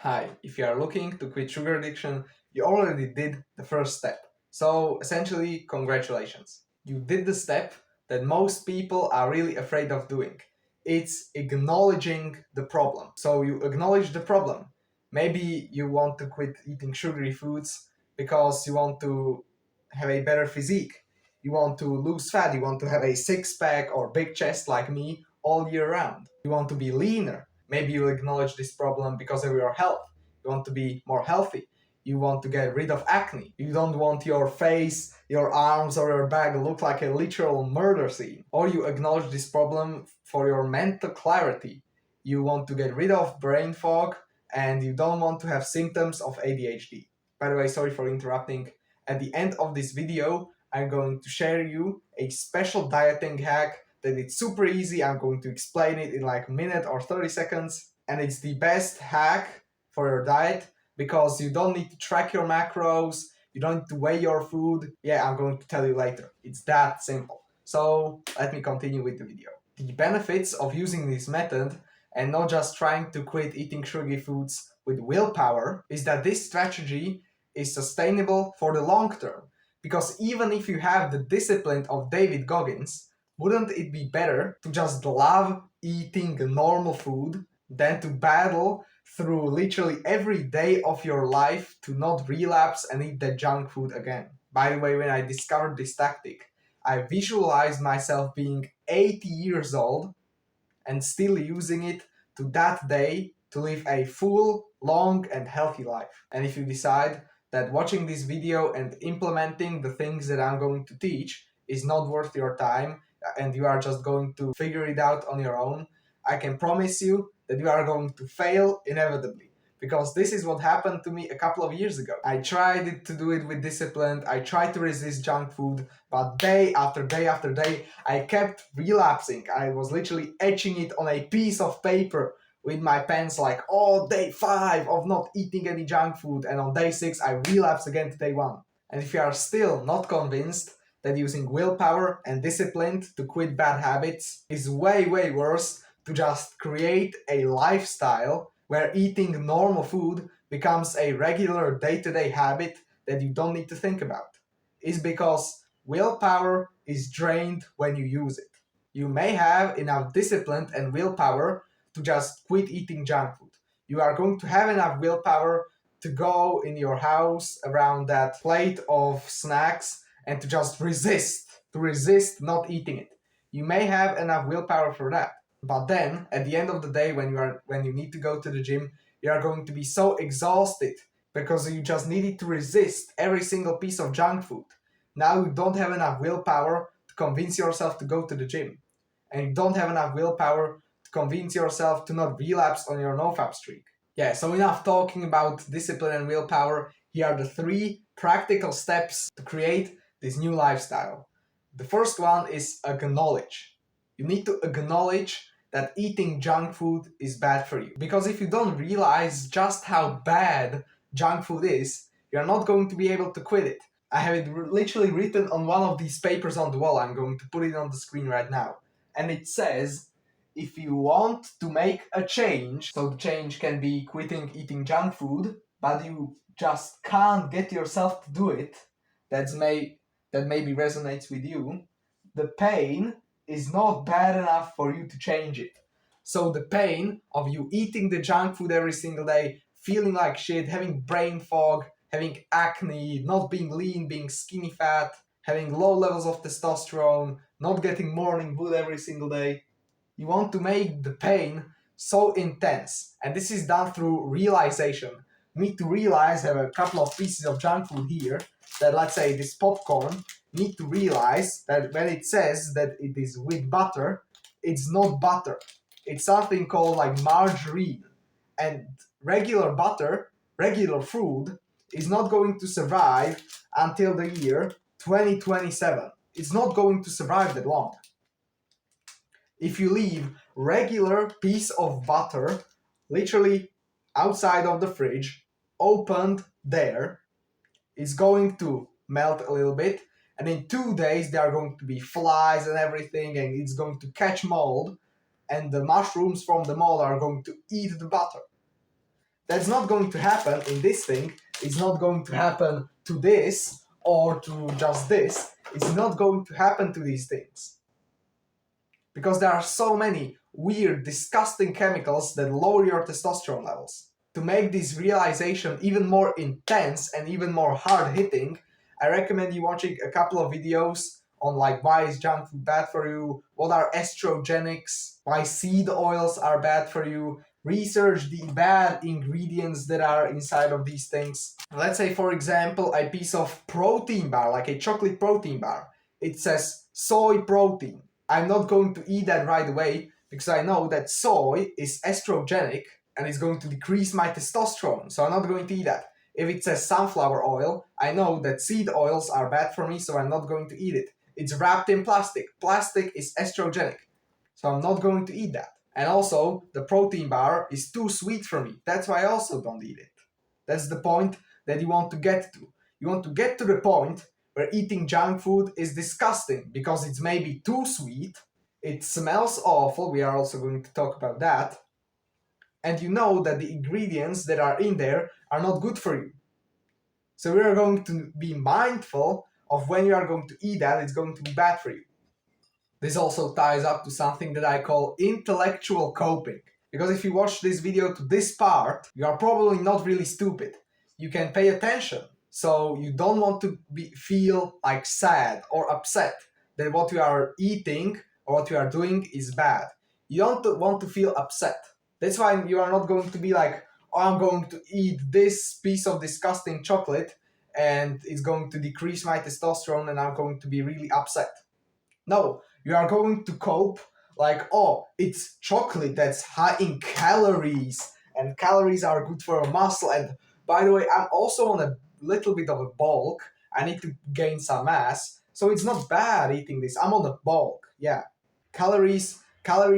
Hi, if you are looking to quit sugar addiction, you already did the first step. So essentially, congratulations. You did the step that most people are really afraid of doing. It's acknowledging the problem. So you acknowledge the problem. Maybe you want to quit eating sugary foods because you want to have a better physique. You want to lose fat. You want to have a six pack or big chest like me all year round. You want to be leaner. Maybe you acknowledge this problem because of your health. You want to be more healthy. You want to get rid of acne. You don't want your face, your arms, or your back look like a literal murder scene. Or you acknowledge this problem for your mental clarity. You want to get rid of brain fog and you don't want to have symptoms of ADHD. By the way, sorry for interrupting. At the end of this video, I'm going to share you a special dieting hack that it's super easy. I'm going to explain it in like a minute or 30 seconds. And it's the best hack for your diet because you don't need to track your macros, you don't need to weigh your food. Yeah, I'm going to tell you later. It's that simple. So let me continue with the video. The benefits of using this method and not just trying to quit eating sugary foods with willpower is that this strategy is sustainable for the long term. Because even if you have the discipline of David Goggins, wouldn't it be better to just love eating normal food than to battle through literally every day of your life to not relapse and eat that junk food again? By the way, when I discovered this tactic, I visualized myself being 80 years old and still using it to that day to live a full, long, and healthy life. And if you decide that watching this video and implementing the things that I'm going to teach is not worth your time and you are just going to figure it out on your own, I can promise you that you are going to fail inevitably. Because this is what happened to me a couple of years ago. I tried to do it with discipline, I tried to resist junk food, but day after day after day, I kept relapsing. I was literally etching it on a piece of paper with my pens like, oh, day 5 of not eating any junk food, and on day 6 I relapsed again to day 1. And if you are still not convinced that using willpower and discipline to quit bad habits is way worse to just create a lifestyle where eating normal food becomes a regular day-to-day habit that you don't need to think about, is because willpower is drained when you use it. You may have enough discipline and willpower to just quit eating junk food. You are going to have enough willpower to go in your house around that plate of snacks and to just resist not eating it. You may have enough willpower for that. But then at the end of the day, when you need to go to the gym, you are going to be so exhausted because you just needed to resist every single piece of junk food. Now you don't have enough willpower to convince yourself to go to the gym. And you don't have enough willpower to convince yourself to not relapse on your nofap streak. Yeah, so enough talking about discipline and willpower. Here are the 3 practical steps to create this new lifestyle. The first one is acknowledge. You need to acknowledge that eating junk food is bad for you. Because if you don't realize just how bad junk food is, you're not going to be able to quit it. I have it literally written on one of these papers on the wall. I'm going to put it on the screen right now. And it says, if you want to make a change, so the change can be quitting eating junk food, but you just can't get yourself to do it, that maybe resonates with you, the pain is not bad enough for you to change it. So the pain of you eating the junk food every single day, feeling like shit, having brain fog, having acne, not being lean, being skinny fat, having low levels of testosterone, not getting morning wood every single day. You want to make the pain so intense. And this is done through realization. You need to realize, I have a couple of pieces of junk food here, that let's say this popcorn, need to realize that when it says that it is with butter, it's not butter. It's something called like margarine. And regular butter, regular food, is not going to survive until the year 2027. It's not going to survive that long. If you leave regular piece of butter literally outside of the fridge, opened there, it's going to melt a little bit, and in 2 days there are going to be flies and everything, and it's going to catch mold, and the mushrooms from the mold are going to eat the butter. That's not going to happen in this thing. It's not going to happen to this or to just this. It's not going to happen to these things. Because there are so many weird, disgusting chemicals that lower your testosterone levels. To make this realization even more intense and even more hard-hitting, I recommend you watching a couple of videos on like why is junk food bad for you, what are estrogenics, why seed oils are bad for you, research the bad ingredients that are inside of these things. Let's say, for example, a piece of protein bar, like a chocolate protein bar. It says soy protein. I'm not going to eat that right away because I know that soy is estrogenic and it's going to decrease my testosterone, so I'm not going to eat that. If it says sunflower oil, I know that seed oils are bad for me, so I'm not going to eat it. It's wrapped in plastic. Plastic is estrogenic, so I'm not going to eat that. And also, the protein bar is too sweet for me. That's why I also don't eat it. That's the point that you want to get to. You want to get to the point where eating junk food is disgusting because it's maybe too sweet, it smells awful, we are also going to talk about that, and you know that the ingredients that are in there are not good for you. So we are going to be mindful of when you are going to eat that, it's going to be bad for you. This also ties up to something that I call intellectual coping. Because if you watch this video to this part, you are probably not really stupid. You can pay attention. So you don't want to feel like sad or upset that what you are eating or what you are doing is bad. You don't want to feel upset. That's why you are not going to be like, oh, I'm going to eat this piece of disgusting chocolate and it's going to decrease my testosterone and I'm going to be really upset. No, you are going to cope like, oh, it's chocolate that's high in calories, and calories are good for a muscle. And by the way, I'm also on a little bit of a bulk. I need to gain some mass, so it's not bad eating this. I'm on a bulk, yeah. Calories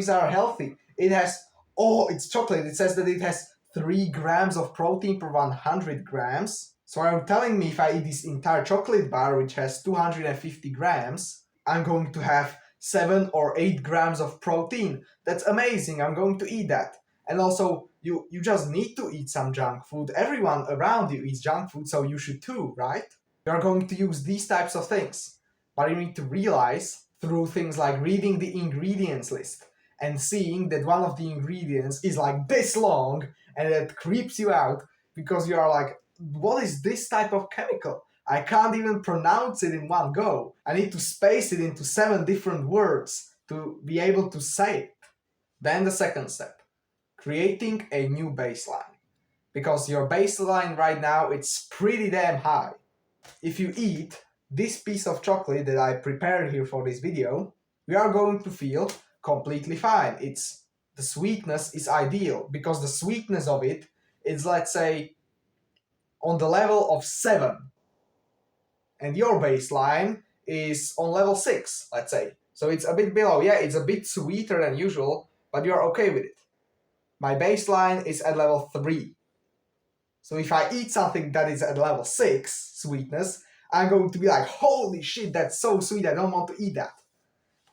are healthy. It has, oh, it's chocolate. It says that it has 3 grams of protein per 100 grams. So are you telling me if I eat this entire chocolate bar, which has 250 grams, I'm going to have 7 or 8 grams of protein? That's amazing. I'm going to eat that. And also, you just need to eat some junk food. Everyone around you eats junk food, so you should too, right? You are going to use these types of things. But you need to realize through things like reading the ingredients list and seeing that one of the ingredients is like this long and it creeps you out because you are like, what is this type of chemical? I can't even pronounce it in one go. I need to space it into 7 different words to be able to say it. Then the second step, creating a new baseline. Because your baseline right now, it's pretty damn high. If you eat this piece of chocolate that I prepared here for this video, we are going to feel completely fine. The sweetness is ideal because the sweetness of it is, let's say, on the level of 7. And your baseline is on level 6, let's say. So it's a bit below. Yeah, it's a bit sweeter than usual, but you're okay with it. My baseline is at level 3. So if I eat something that is at level 6 sweetness, I'm going to be like, holy shit, that's so sweet, I don't want to eat that.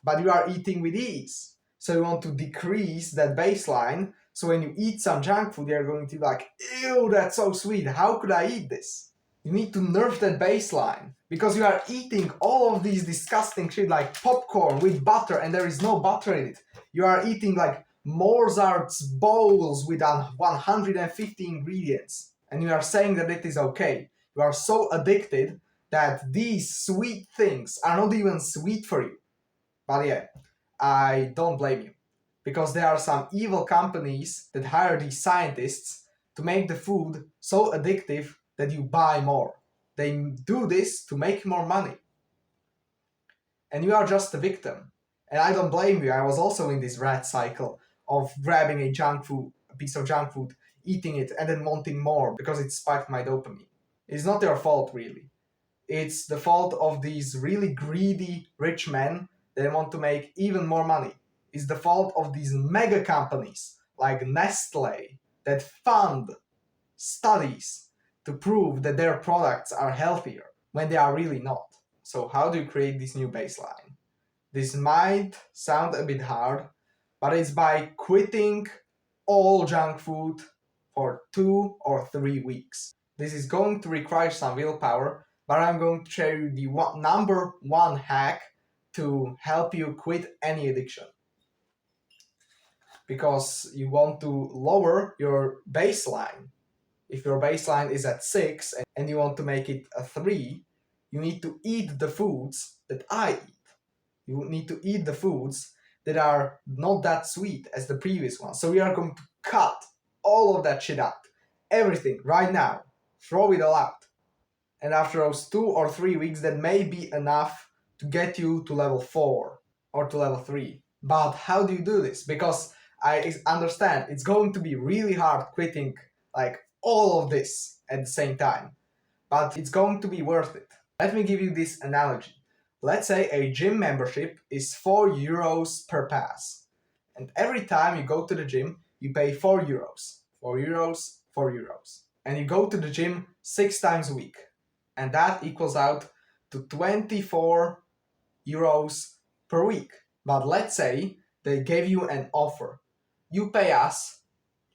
But you are eating with ease. So you want to decrease that baseline. So when you eat some junk food, you're going to be like, ew, that's so sweet, how could I eat this? You need to nerf that baseline because you are eating all of these disgusting shit like popcorn with butter and there is no butter in it. You are eating like Mozart's bowls with 150 ingredients and you are saying that it is okay. You are so addicted that these sweet things are not even sweet for you. But yeah, I don't blame you because there are some evil companies that hire these scientists to make the food so addictive that you buy more. They do this to make more money. And you are just a victim. And I don't blame you. I was also in this rat cycle of grabbing a piece of junk food, eating it, and then wanting more because it spiked my dopamine. It's not your fault, really. It's the fault of these really greedy rich men that want to make even more money. It's the fault of these mega companies like Nestle that fund studies to prove that their products are healthier when they are really not. So how do you create this new baseline? This might sound a bit hard, but it's by quitting all junk food for 2 or 3 weeks. This is going to require some willpower, but I'm going to share you the number one hack to help you quit any addiction. Because you want to lower your baseline. If your baseline is at 6 and you want to make it a 3, you need to eat the foods that I eat. You need to eat the foods that are not that sweet as the previous one. So we are going to cut all of that shit out. Everything right now. Throw it all out. And after those 2 or 3 weeks, that may be enough to get you to level 4 or to level 3. But how do you do this? Because I understand it's going to be really hard quitting like all of this at the same time. But it's going to be worth it. Let me give you this analogy. Let's say a gym membership is 4 euros per pass. And every time you go to the gym, you pay 4 euros. 4 euros, 4 euros. And you go to the gym 6 times a week. And that equals out to 24 euros per week. But let's say they gave you an offer. You pay us,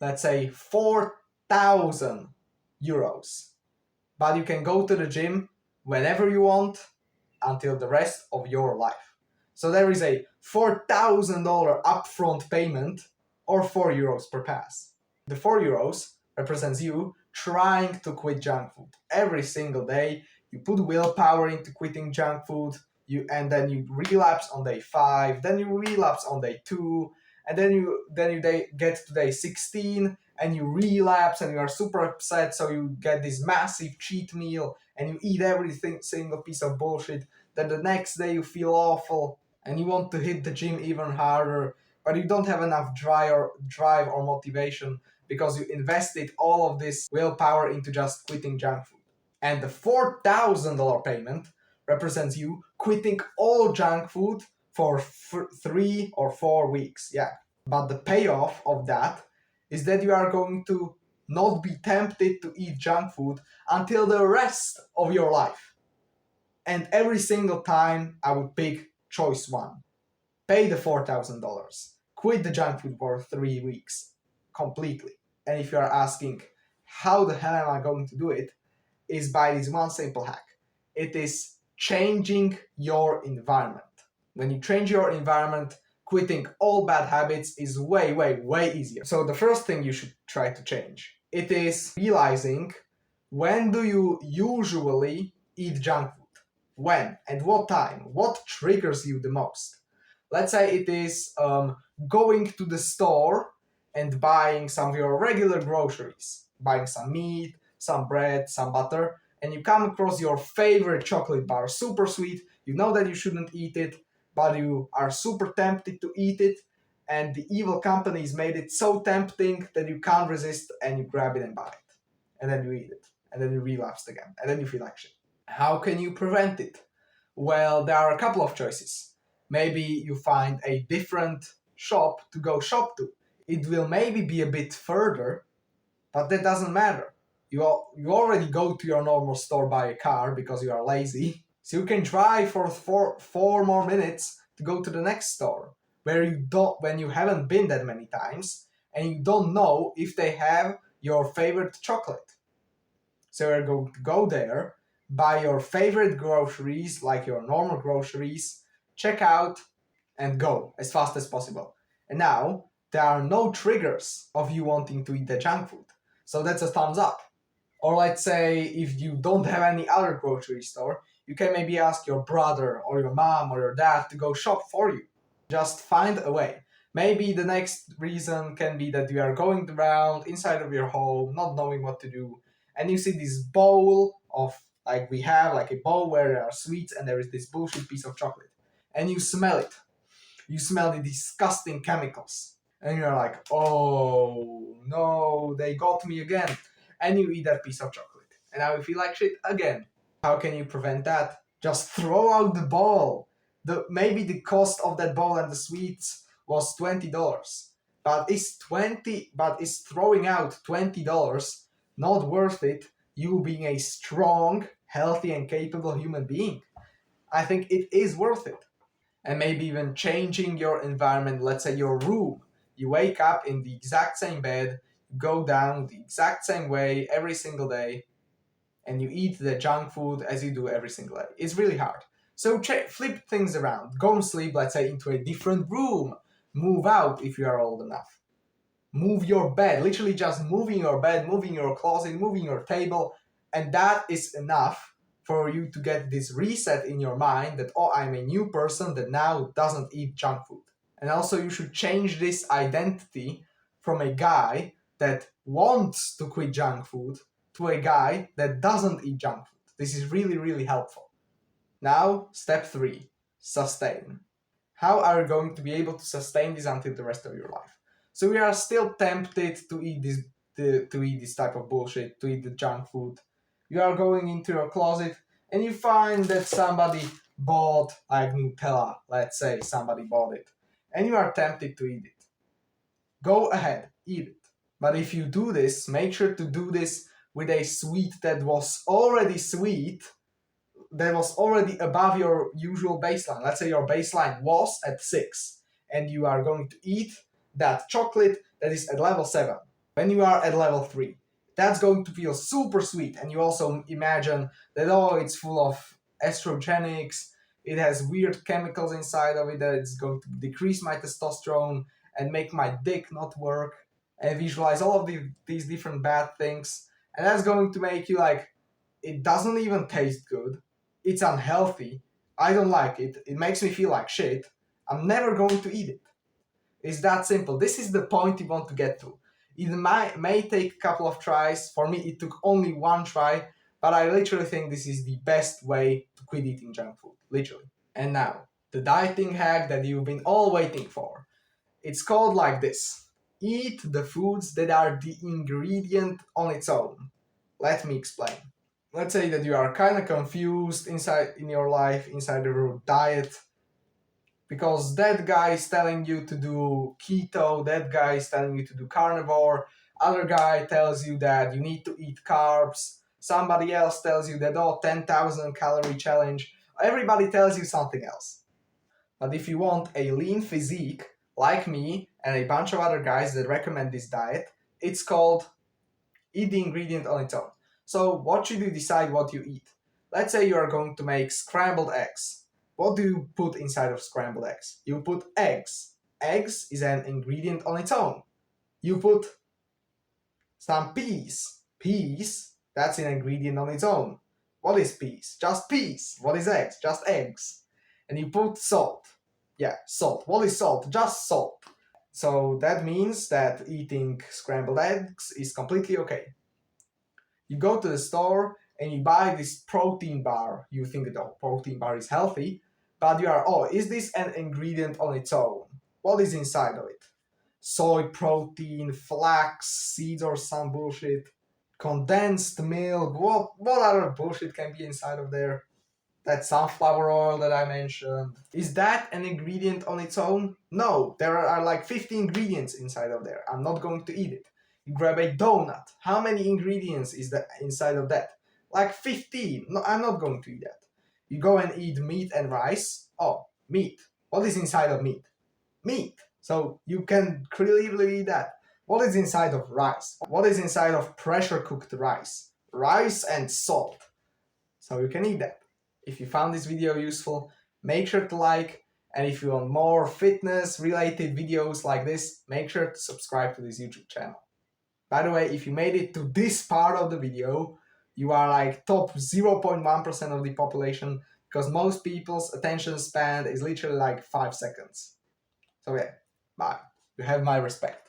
let's say 4,000 euros. But you can go to the gym whenever you want until the rest of your life. So there is a $4,000 upfront payment or 4 euros per pass. The 4 euros represents you trying to quit junk food. Every single day, you put willpower into quitting junk food, and then you relapse on day 5, then you relapse on day 2, and then you get to day 16, and you relapse, and you are super upset, so you get this massive cheat meal, and you eat single piece of bullshit. Then the next day you feel awful, and you want to hit the gym even harder, but you don't have enough drive or motivation because you invested all of this willpower into just quitting junk food. And the $4,000 payment represents you quitting all junk food for 3 or 4 weeks. Yeah. But the payoff of that is that you are going to not be tempted to eat junk food until the rest of your life. And every single time I would pick choice 1. Pay the $4,000. Quit the junk food for 3 weeks completely. And if you are asking, how the hell am I going to do it? Is by this one simple hack. It is changing your environment. When you change your environment, quitting all bad habits is way, way, way easier. So the first thing you should try to change, it is realizing when do you usually eat junk food? When? At what time? What triggers you the most? Let's say it is going to the store and buying some of your regular groceries, buying some meat, some bread, some butter, and you come across your favorite chocolate bar, super sweet, you know that you shouldn't eat it, but you are super tempted to eat it, and the evil companies made it so tempting that you can't resist, and you grab it and buy it. And then you eat it, and then you relapse again, and then you feel like shit. How can you prevent it? Well, there are a couple of choices. Maybe you find a different shop to go shop to. It will maybe be a bit further, but that doesn't matter. You already go to your normal store by a car because you are lazy. So you can drive for four more minutes to go to the next store when you haven't been that many times and you don't know if they have your favorite chocolate. So you're going to go there, buy your favorite groceries, like your normal groceries, check out, and go as fast as possible. And now there are no triggers of you wanting to eat the junk food. So that's a thumbs up. Or let's say if you don't have any other grocery store, you can maybe ask your brother or your mom or your dad to go shop for you. Just find a way. Maybe the next reason can be that you are going around inside of your home, not knowing what to do, and you see this bowl of, like we have, like a bowl where there are sweets and there is this bullshit piece of chocolate. And you smell it. You smell the disgusting chemicals. And you're like, oh no, they got me again. And you eat that piece of chocolate. And now you feel like shit again. How can you prevent that? Just throw out the bowl. Maybe the cost of that bowl and the sweets was $20. But is throwing out $20 not worth it, you being a strong, healthy, and capable human being? I think it is worth it. And maybe even changing your environment, let's say your room. You wake up in the exact same bed, go down the exact same way every single day, and you eat the junk food as you do every single day. It's really hard. So flip things around. Go and sleep, let's say, into a different room. Move out if you are old enough. Move your bed, literally just moving your bed, moving your closet, moving your table, and that is enough for you to get this reset in your mind that, oh, I'm a new person that now doesn't eat junk food. And also you should change this identity from a guy that wants to quit junk food to a guy that doesn't eat junk food. This is really, really helpful. Now, step 3, sustain. How are you going to be able to sustain this until the rest of your life? So we are still tempted to eat this type of bullshit, to eat the junk food. You are going into your closet and you find that somebody bought like Nutella, let's say somebody bought it, and you are tempted to eat it. Go ahead, eat it. But if you do this, make sure to do this with a sweet that was already sweet, that was already above your usual baseline. Let's say your baseline was at 6, and you are going to eat that chocolate that is at level 7. When you are at level 3, that's going to feel super sweet, and you also imagine that, oh, it's full of estrogenics, it has weird chemicals inside of it that it's going to decrease my testosterone and make my dick not work, and visualize all of these different bad things, and that's going to make you like, it doesn't even taste good, it's unhealthy, I don't like it, it makes me feel like shit, I'm never going to eat it. It's that simple. This is the point you want to get to. It may take a couple of tries. For me, it took only 1 try, but I literally think this is the best way to quit eating junk food. Literally. And now, the dieting hack that you've been all waiting for. It's called like this. Eat the foods that are the ingredient on its own. Let me explain. Let's say that you are kind of confused in your life, inside the word diet, because that guy is telling you to do keto, that guy is telling you to do carnivore, other guy tells you that you need to eat carbs, somebody else tells you that, oh, 10,000 calorie challenge, everybody tells you something else. But if you want a lean physique, like me and a bunch of other guys that recommend this diet, it's called eat the ingredient on its own. So what should you decide what you eat? Let's say you are going to make scrambled eggs. What do you put inside of scrambled eggs? You put eggs. Eggs is an ingredient on its own. You put some peas. Peas, that's an ingredient on its own. What is peas? Just peas. What is eggs? Just eggs. And you put salt. Yeah, salt. What is salt? Just salt. So that means that eating scrambled eggs is completely okay. You go to the store and you buy this protein bar. You think that the protein bar is healthy, but you are, oh, is this an ingredient on its own? What is inside of it? Soy protein, flax seeds or some bullshit, condensed milk, what other bullshit can be inside of there? That sunflower oil that I mentioned. Is that an ingredient on its own? No, there are like 50 ingredients inside of there. I'm not going to eat it. You grab a donut. How many ingredients is that inside of that? Like 15. No, I'm not going to eat that. You go and eat meat and rice. Oh, meat. What is inside of meat? Meat. So you can clearly eat that. What is inside of rice? What is inside of pressure cooked rice? Rice and salt. So you can eat that. If you found this video useful, make sure to like, and if you want more fitness related videos like this, make sure to subscribe to this YouTube channel. By the way, if you made it to this part of the video, you are like top 0.1% of the population, because most people's attention span is literally like 5 seconds. So yeah, bye. You have my respect.